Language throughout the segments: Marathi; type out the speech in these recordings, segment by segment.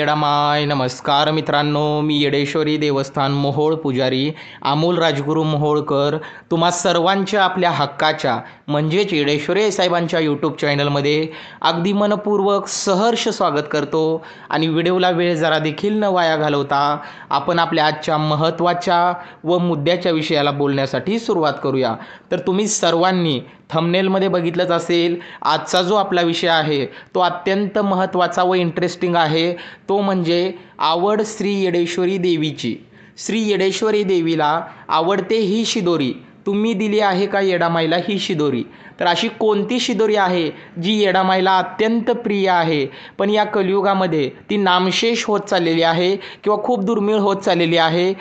येडामाय. नमस्कार मित्रांनो, मी येडेश्वरी देवस्थान मोहोळ पुजारी अमोल राजगुरू मोहोळकर तुम्हा सर्वांच्या आपल्या हक्काच्या म्हणजेच येडेश्वरी साहेबांच्या यूट्यूब चॅनलमध्ये अगदी मनपूर्वक सहर्ष स्वागत करतो. आणि व्हिडिओला वेळ जरा देखील न वाया घालवता आपण आपल्या आजच्या महत्त्वाच्या व मुद्द्याच्या विषयाला बोलण्यासाठी सुरुवात करूया. तर तुम्ही सर्वांनी थंबनेलमध्ये बघितलंच असेल, आजचा जो आपला विषय आहे तो अत्यंत महत्त्वाचा व इंटरेस्टिंग आहे. तो म्हणजे आवड श्री येडेश्वरी देवीची. श्री येडेश्वरी देवीला आवडते ही शिदोरी तुम्ही दिली आहे का येडामाईला ही शिदोरी? तर अशी कोणती शिदोरी आहे जी येडामाईला अत्यंत प्रिय आहे, पण या कलियुगामध्ये ती नामशेष होत चाललेली आहे किंवा खूप दुर्मिळ होत चाललेली आहे.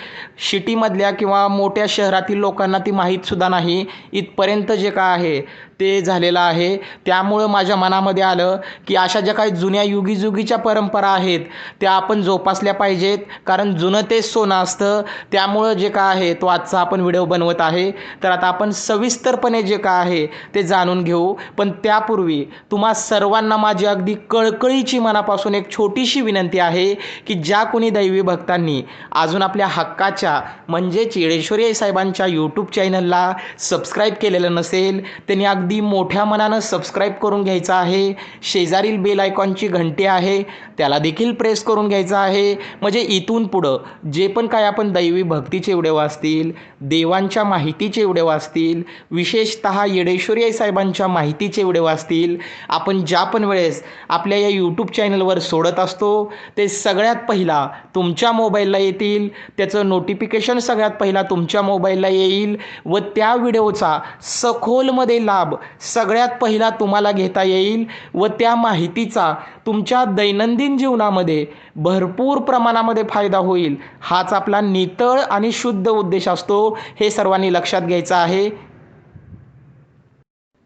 सिटीमधल्या किंवा मोठ्या शहरातील लोकांना ती माहीतसुद्धा नाही, इथपर्यंत जे काय आहे ते झालेलं आहे. त्यामुळं माझ्या मनामध्ये आलं की अशा ज्या काही जुन्या युगीजुगीच्या परंपरा आहेत त्या आपण जोपासल्या पाहिजेत, कारण जुनं तेच सोनं असतं. त्यामुळं जे काय आहे तो आजचा आपण व्हिडिओ बनवत आहे. तर आता आपण सविस्तरपणे जे काय आहे ते जाणून घेऊ. पण त्यापूर्वी तुम्हा सर्वांना माझी अगदी कळकळीची मनापासून एक छोटीशी विनंती आहे की ज्या कोणी दैवी भक्तांनी अजून आपल्या हक्काच्या म्हणजेच येडेश्वरी साहेबांच्या यूट्यूब चॅनलला सबस्क्राईब केलेलं नसेल त्यांनी अगदी मोठ्या मनानं सबस्क्राईब करून घ्यायचं आहे. शेजारील बेल आयकॉनची घंटी आहे त्याला देखील प्रेस करून घ्यायचं आहे. म्हणजे इथून पुढं जे पण काय आपण दैवी भक्तीचे व्हिडिओ असतील, देवांच्या माहितीचे व्हिडिओ असतील, विशेषतः येडेश्वरी साहेबांच्या माहितीचे व्हिडिओ असतील, आपण ज्या पण वेळेस आपल्या या यूट्यूब चॅनलवर सोडत असतो ते सगळ्यात पहिला तुमच्या मोबाईलला येतील. त्याचं नोटिफिकेशन सगळ्यात पहिला तुमच्या मोबाईलला येईल व त्या व्हिडिओचा सखोलमध्ये लाभ सगळ्यात पहिला तुम्हाला घेता येईल व त्या माहितीचा तुमच्या दैनंदिन जीवनामध्ये भरपूर प्रमाणामध्ये फायदा होईल. हाच आपला नितळ आणि शुद्ध उद्देश असतो, हे सर्वांनी लक्षात घ्यायचं आहे.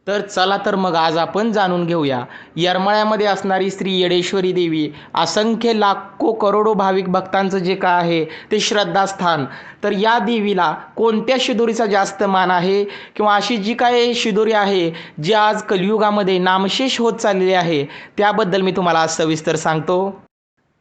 तर चला तर मग आज आपण जाणून घेऊया येरमाळ्यामध्ये असणारी श्री येडेश्वरी देवी. असंख्य लाखो करोडो भाविक भक्तांचं जे काय आहे ते श्रद्धास्थान. तर या देवीला कोणत्या शिदोरीचा जास्त मान आहे किंवा अशी जी काय शिदोरी आहे जी आज कलियुगामध्ये नामशेष होत चाललेली आहे त्याबद्दल मी तुम्हाला आज सविस्तर सांगतो.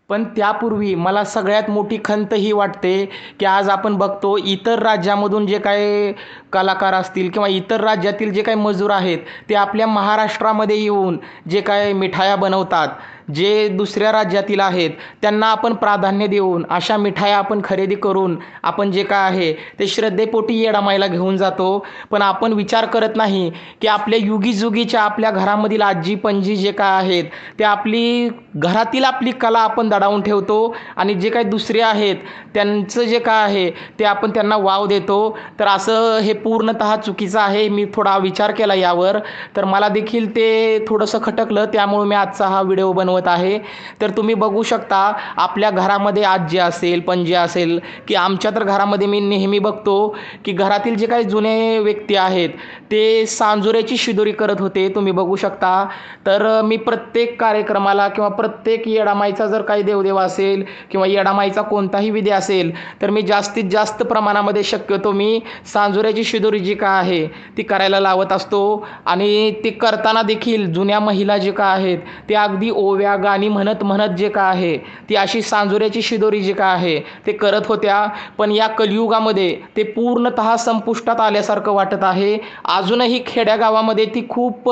पण त्यापूर्वी मला सगळ्यात मोठी खंत ही वाटते की आज आपण बघतो इतर राज्यामधून जे काही कलाकार असतील किंवा इतर राज्यातील जे काही मजूर आहेत ते आपल्या महाराष्ट्रामध्ये येऊन जे काय मिठाया बनवतात, जे दुसऱ्या राज्यातील आहेत त्यांना आपण प्राधान्य देऊन अशा मिठाया आपण खरेदी करून आपण जे काय आहे ते श्रद्धेपोटी येडामाईला घेऊन जातो. पण आपण विचार करत नाही की आपल्या युगीजुगीच्या आपल्या घरामधील आजी पणजी जे काय आहेत ते आपली घरातील आपली कला आपण दडावून ठेवतो आणि जे काही दुसरे आहेत त्यांचं जे काय आहे ते आपण त्यांना वाव देतो. तर असं हे पूर्णतः चुकीचं आहे. मी थोडा विचार केला यावर, तर मला देखील ते थोडंसं खटकलं, त्यामुळे मी आजचा हा व्हिडिओ बनवत आहे. तर तुम्ही बघू शकता आपल्या घरामध्ये आजी असेल पणजी असेल की आमच्या तर घरामध्ये मी नेहमी बघतो की घरातील जे काही जुने व्यक्ती आहेत ते सांजुऱ्याची शिदोरी करत होते. तुम्ही बघू शकता. तर मी प्रत्येक कार्यक्रमाला किंवा प्रत्येक येडामाईचा जर काही देवदेव असेल किंवा येडामाईचा कोणताही विधी असेल तर मी जास्तीत जास्त प्रमाणामध्ये शक्यतो मी सांजुऱ्याची शिदोरी जी काय आहे ती करायला लावत असतो. आणि ती करताना देखील जुन्या महिला जे काय आहेत ते अगदी ओव्या गाणी म्हणत म्हणत जे काय आहे ती अशी सांजुऱ्याची शिदोरी जी काय आहे ते करत होत्या. पण या कलियुगामध्ये ते पूर्णतः संपुष्टात आल्यासारखं वाटत आहे. अजूनही खेड्यागावामध्ये ती खूप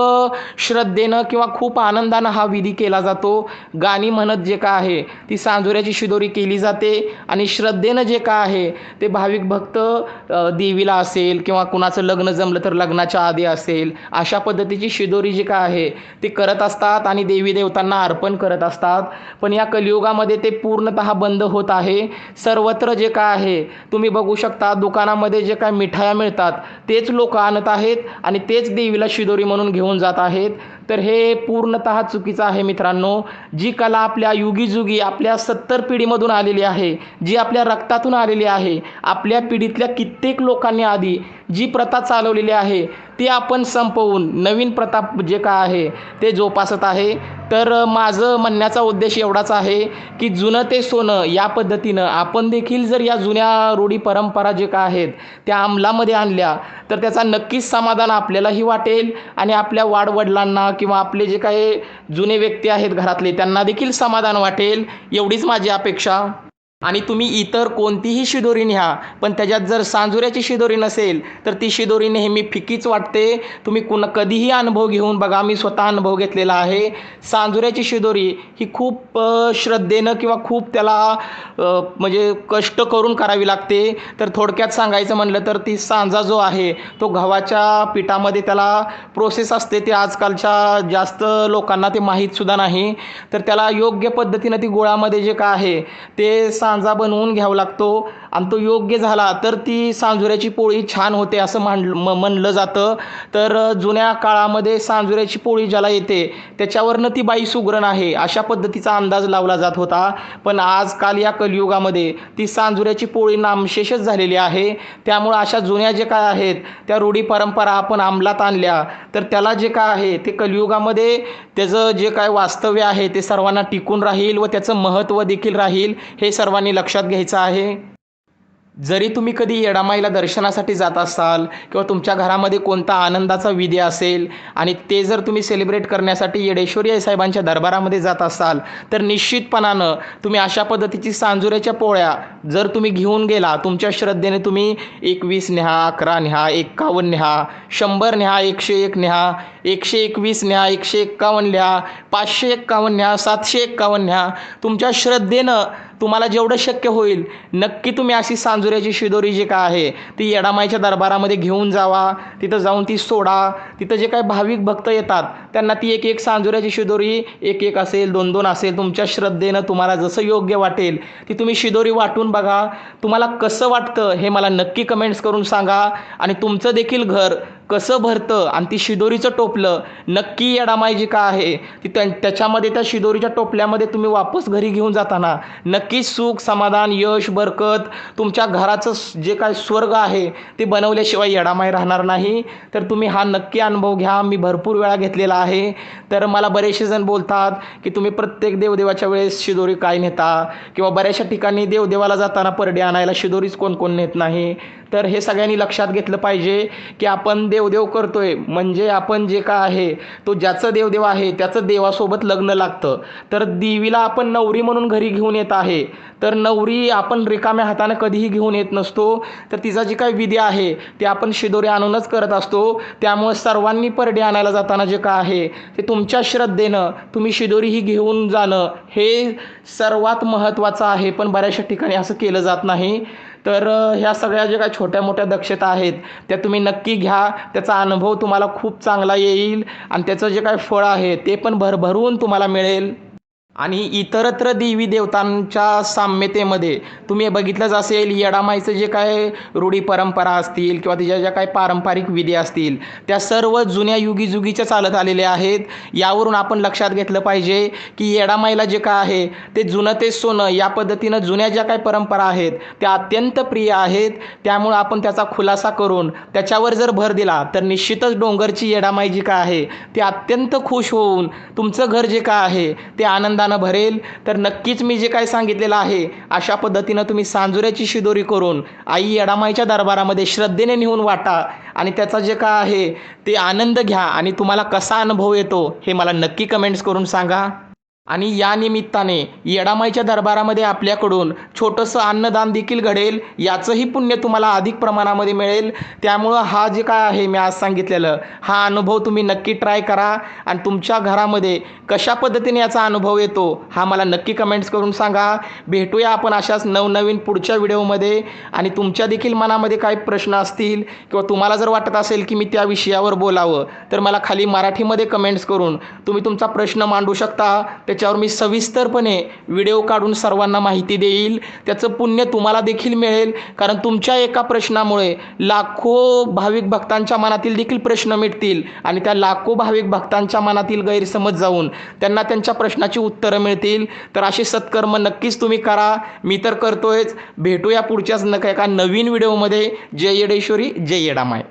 श्रद्धेनं किंवा खूप आनंदानं हा विधी केला जातो. गाणी म्हणत जे काय आहे ती सांजुऱ्याची शिदोरी केली जाते आणि श्रद्धेनं जे काय आहे ते भाविक भक्त देवीला असेल किंवा कुणाचं लग्न जमलं तर लग्नाच्या आधी असेल अशा पद्धतीची शिदोरी जी काय आहे ती करत असतात आणि देवी देवतांना अर्पण करत असतात. पण या कलियुगामध्ये ते पूर्णतः बंद होत आहे. सर्वत्र जे काय आहे तुम्ही बघू शकता दुकानामध्ये जे काय मिठाया मिळतात तेच लोक आणत आहेत आणि तेच देवीला शिदोरी म्हणून घेऊन जात आहेत. तर हे पूर्णतः चुकीचं आहे मित्रांनो. जी कला आपल्या युगीजुगी आपल्या 70 पिढीमधून आलेली आहे, जी आपल्या रक्तातून आलेली आहे, आपल्या पिढीतल्या कित्येक लोकांनी आधी जी प्रथा चालवलेली आहे ती आपण संपवून नवीन प्रथा जे काय आहे ते जोपासत आहे. तर माझं म्हणण्याचा उद्देश एवढाच आहे की जुनं ते सोनं या पद्धतीनं आपण देखील जर या जुन्या रूढी परंपरा जे काय आहेत त्या अंमलामध्ये आणल्या तर त्याचा नक्कीच समाधान आपल्यालाही वाटेल आणि आपल्या वाडवडिलांना किंवा आपले जे काही जुने व्यक्ती आहेत घरातले त्यांना देखील समाधान वाटेल, एवढीच माझी अपेक्षा. आणि तुम्ही इतर कोणतीही शिदोरी न्या, पण त्याच्यात जर सांजुऱ्याची शिदोरी नसेल तर ती शिदोरी नेहमी फिकीच वाटते. तुम्ही कधीही अनुभव घेऊन बघा, मी स्वतः अनुभव घेतलेला आहे. सांजुऱ्याची शिदोरी ही खूप श्रद्धेनं किंवा खूप त्याला म्हणजे कष्ट करून करावी लागते. तर थोडक्यात सांगायचं म्हणलं तर ती सांजा जो आहे तो गव्हाच्या पिठामध्ये त्याला प्रोसेस असते, ते आजकालच्या जास्त लोकांना ते माहीतसुद्धा नाही. तर त्याला योग्य पद्धतीनं ती गुळामध्ये जे काय आहे ते सांजा बनवून घ्यावा लागतो आणि तो योग्य झाला तर ती सांजुऱ्याची पोळी छान होते असं म्हणलं जातं. तर जुन्या काळामध्ये सांजुऱ्याची पोळी ज्याला येते त्याच्यावरनं ती बाई सुगरण आहे अशा पद्धतीचा अंदाज लावला जात होता. पण आजकाल या कलियुगामध्ये ती सांजुऱ्याची पोळी नामशेषच झालेली आहे. त्यामुळं अशा जुन्या जे काय आहेत त्या रूढी परंपरा आपण अंमलात आणल्या तर त्याला जे काय आहे ते कलियुगामध्ये त्याचं जे काय वास्तव्य आहे ते सर्वांना टिकून राहील व त्याचं महत्त्व देखील राहील, हे सर्वांनी लक्षात घ्यायचं आहे. जरी तुम्ही कधी येडामाईला दर्शनासाठी जात असाल किंवा तुमच्या घरामध्ये कोणता आनंदाचा विधी असेल आणि ते जर तुम्ही सेलिब्रेट करण्यासाठी येडेश्वरी आई साहेबांच्या दरबारामध्ये जात असाल तर निश्चितपणानं तुम्ही अशा पद्धतीची सांजुऱ्याच्या पोळ्या जर तुम्ही घेऊन गेला, तुमच्या श्रद्धेने तुम्ही 21 न्या, 11 न्या, 51 न्या, 100 न्या, 101 न्या, 121 न्या, 151 न्या, 551 न्या, 751 न्या, तुमच्या श्रद्धेनं तुम्हाला जेवढं शक्य होईल नक्की तुम्ही अशी सांजुऱ्याची शिदोरी जी काय आहे ती येडामाईच्या दरबारामध्ये घेऊन जावा. तिथं जाऊन ती सोडा. तिथं जे काही भाविक भक्त येतात त्यांना ती एक सांजुऱ्याची शिदोरी, एक असेल, 2 असेल, तुमच्या श्रद्धेनं तुम्हाला जसं योग्य वाटेल ती तुम्ही शिदोरी वाटून बघा. तुम्हाला कसं वाटतं हे मला नक्की कमेंट्स करून सांगा. आणि तुमचं देखील घर कसं भरतं आणि ती शिदोरीचं टोपलं नक्की येडामाई जी काय आहे ती त्याच्यामध्ये त्या शिदोरीच्या टोपल्यामध्ये तुम्ही वापस घरी घेऊन जाताना नक्कीच सुख, समाधान, यश, बरकत तुमच्या घराचं जे काय स्वर्ग आहे ते बनवल्याशिवाय येडामाई राहणार नाही. तर तुम्ही हा नक्की अनुभव घ्या. मी भरपूर वेळा घेतलेला आहे. तर मला बरेचसे जण बोलतात की तुम्ही प्रत्येक देवदेवाच्या वेळेस शिदोरी काय नेता किंवा बऱ्याचशा ठिकाणी देवदेवाला जाताना परडे आणायला शिदोरीच कोण नेत नाही. तर हे सगळ्यांनी लक्षात घेतलं पाहिजे की आपण देवदेव करतोय म्हणजे आपण जे काय आहे तो ज्याचं देवदेव आहे त्याचं देवासोबत लग्न लागतं. तर देवीला आपण नवरी म्हणून घरी घेऊन येत आहे तर नवरी आपण रिकाम्या हाताने कधीही घेऊन येत नसतो. तर तिचा जी काही विधी आहे ते आपण शिदोरी आणूनच करत असतो. त्यामुळे सर्वांनी परडे आणायला जाताना जे काय आहे ते तुमच्या श्रद्धेनं तुम्ही शिदोरी ही घेऊन जाणं हे सर्वात महत्त्वाचं आहे. पण बऱ्याचशा ठिकाणी असं केलं जात नाही. तर ह्या सगळ्या ज्या काही छोट्या मोठ्या दक्षता आहेत त्या तुम्ही नक्की घ्या. त्याचा अनुभव तुम्हाला खूप चांगला येईल आणि त्याचं जे काही फळ आहे ते पण भरभरून तुम्हाला मिळेल. आणि इतरत्र देवी देवतांच्या साम्यतेमध्ये तुम्ही बघितलंच असेल, येडामाईचं जे काय रूढी परंपरा असतील किंवा तिच्या ज्या काही पारंपरिक विधी असतील त्या सर्व जुन्या युगीच्या चालत आलेल्या आहेत. यावरून आपण लक्षात घेतलं पाहिजे की येडामाईला जे काय आहे ते जुनं ते सोनं या पद्धतीनं जुन्या ज्या काही परंपरा आहेत त्या अत्यंत प्रिय आहेत. त्यामुळं आपण त्याचा खुलासा करून त्याच्यावर जर भर दिला तर निश्चितच डोंगरची येडामाई जी काय आहे ती अत्यंत खुश होऊन तुमचं घर जे काय आहे ते आनंदानं भरेल. तर नक्कीच मी जे काय सांगितलेलं आहे अशा पद्धतीनं तुम्ही सांजुऱ्याची शिदोरी करून आई येडामाईच्या दरबारामध्ये श्रद्धेने नेऊन वाटा आणि त्याचा जे काय आहे ते आनंद घ्या. आणि तुम्हाला कसा अनुभव येतो हे मला नक्की कमेंट्स करून सांगा. आणि या निमित्ताने येडामाईच्या दरबारामध्ये आपल्याकडून छोटंसं अन्नदान देखील घडेल. याचंही पुण्य तुम्हाला अधिक प्रमाणामध्ये मिळेल. त्यामुळं हा जे काय आहे मी आज सांगितलेलं हा अनुभव तुम्ही नक्की ट्राय करा आणि तुमच्या घरामध्ये कशा पद्धतीने याचा अनुभव येतो हा मला नक्की कमेंट्स करून सांगा. भेटूया आपण अशाच नवनवीन पुढच्या व्हिडिओमध्ये. आणि तुमच्या देखील मनामध्ये काही प्रश्न असतील किंवा तुम्हाला जर वाटत असेल की मी त्या विषयावर बोलावं तर मला खाली मराठीमध्ये कमेंट्स करून तुम्ही तुमचा प्रश्न मांडू शकता. त्याच्यावर मी सविस्तरपणे व्हिडिओ काढून सर्वांना माहिती देईल. त्याचं पुण्य तुम्हाला देखील मिळेल. कारण तुमच्या एका प्रश्नामुळे लाखो भाविक भक्तांच्या मनातील देखील प्रश्न मिटतील आणि त्या लाखो भाविक भक्तांच्या मनातील गैरसमज जाऊन त्यांना त्यांच्या प्रश्नाची उत्तरं मिळतील. तर असे सत्कर्म नक्कीच तुम्ही करा. मी तर करतोयच. भेटूया पुढच्याच एका नवीन व्हिडिओमध्ये. जय येडेश्वरी, जय येडामाय.